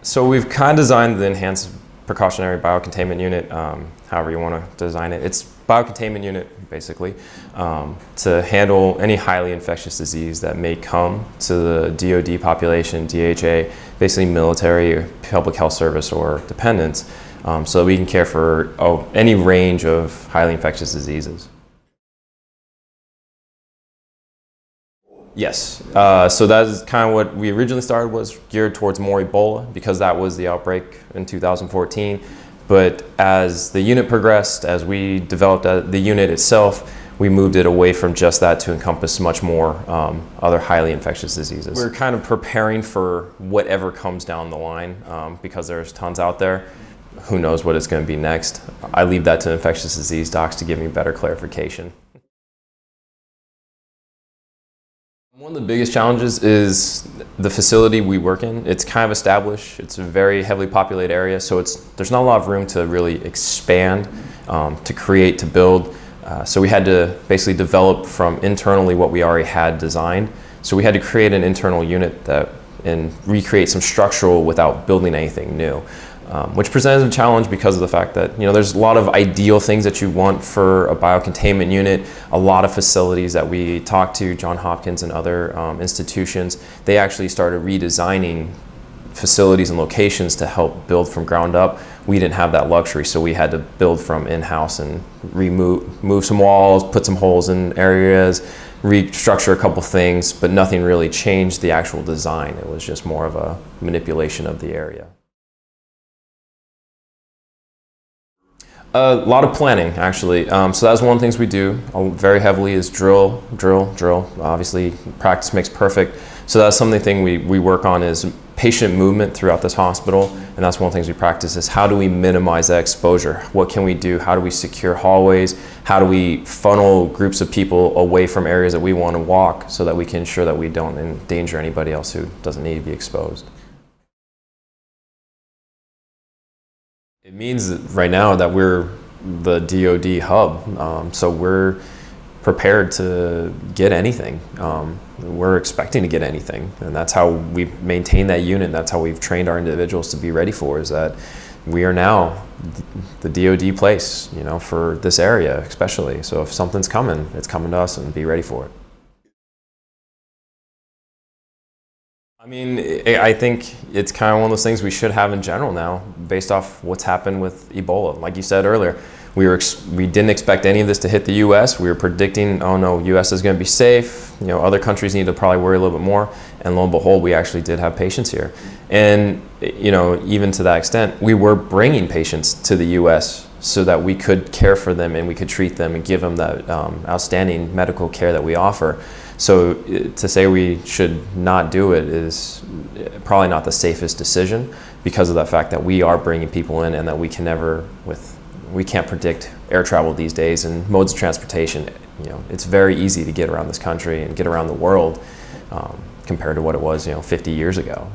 So we've kind of designed the enhanced precautionary biocontainment unit, however you want to design it. It's biocontainment unit, basically, to handle any highly infectious disease that may come to the DoD population, DHA, basically military, public health service, or dependents, so that we can care for any range of highly infectious diseases. Yes, so that's kind of what we originally started, was geared towards more Ebola, because that was the outbreak in 2014. But as the unit progressed, as we developed the unit itself, we moved it away from just that to encompass much more other highly infectious diseases. We're kind of preparing for whatever comes down the line, because there's tons out there. Who knows what it's going to be next? I leave that to infectious disease docs to give me better clarification. One of the biggest challenges is the facility we work in. It's kind of established. It's a very heavily populated area, so there's not a lot of room to really expand, to create, to build. So we had to basically develop from internally what we already had designed. So we had to create an internal unit and recreate some structural without building anything new. Which presents a challenge because of the fact that there's a lot of ideal things that you want for a biocontainment unit. A lot of facilities that we talked to, Johns Hopkins and other institutions, they actually started redesigning facilities and locations to help build from ground up. We didn't have that luxury, so we had to build from in-house and move some walls, put some holes in areas, restructure a couple things, but nothing really changed the actual design. It was just more of a manipulation of the area. A lot of planning, actually. So that's one of the things we do very heavily is drill. Obviously, practice makes perfect. So that's something we work on is patient movement throughout this hospital. And that's one of the things we practice is how do we minimize that exposure? What can we do? How do we secure hallways? How do we funnel groups of people away from areas that we want to walk so that we can ensure that we don't endanger anybody else who doesn't need to be exposed? It means right now that we're the DoD hub, so we're prepared to get anything. We're expecting to get anything, and that's how we've maintained that unit. That's how we've trained our individuals to be ready for, is that we are now the DoD place, for this area especially. So if something's coming, it's coming to us, and be ready for it. I mean, I think it's kind of one of those things we should have in general now, based off what's happened with Ebola. Like you said earlier, we didn't expect any of this to hit the U.S. We were predicting, oh no, U.S. is going to be safe. Other countries need to probably worry a little bit more. And lo and behold, we actually did have patients here. And even to that extent, we were bringing patients to the U.S. so that we could care for them and we could treat them and give them that outstanding medical care that we offer. So to say we should not do it is probably not the safest decision, because of the fact that we are bringing people in and that we can't predict air travel these days and modes of transportation. It's very easy to get around this country and get around the world compared to what it was 50 years ago.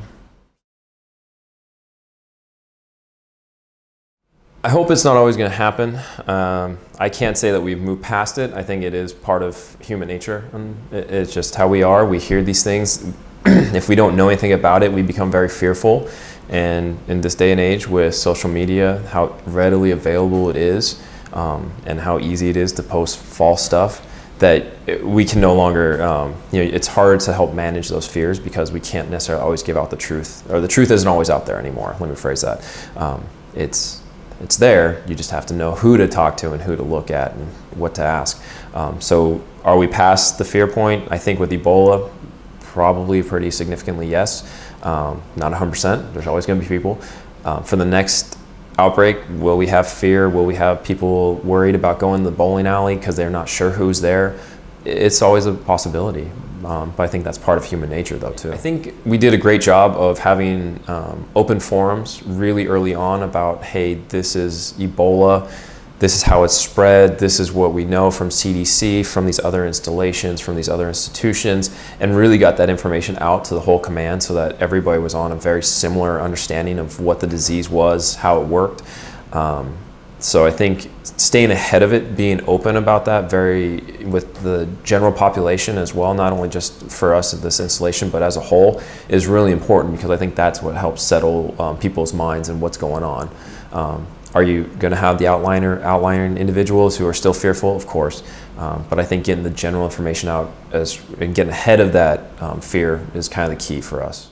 I hope it's not always going to happen. I can't say that we've moved past it. I think it is part of human nature. It's just how we are. We hear these things. If we don't know anything about it, we become very fearful. And in this day and age with social media, how readily available it is, and how easy it is to post false stuff, that we can no longer, it's hard to help manage those fears, because we can't necessarily always give out the truth, or the truth isn't always out there anymore. Let me phrase that. It's there, you just have to know who to talk to and who to look at and what to ask. So are we past the fear point? I think with Ebola, probably pretty significantly yes. Not 100%, there's always going to be people. For the next outbreak, will we have fear? Will we have people worried about going to the bowling alley because they're not sure who's there? It's always a possibility. But I think that's part of human nature, though, too. I think we did a great job of having open forums really early on about, hey, this is Ebola, this is how it's spread, this is what we know from CDC, from these other installations, from these other institutions, and really got that information out to the whole command so that everybody was on a very similar understanding of what the disease was, how it worked. So I think staying ahead of it, being open about that, with the general population as well, not only just for us at this installation, but as a whole, is really important, because I think that's what helps settle people's minds and what's going on. Are you going to have the outlining individuals who are still fearful? Of course. But I think getting the general information out and getting ahead of that fear is kind of the key for us.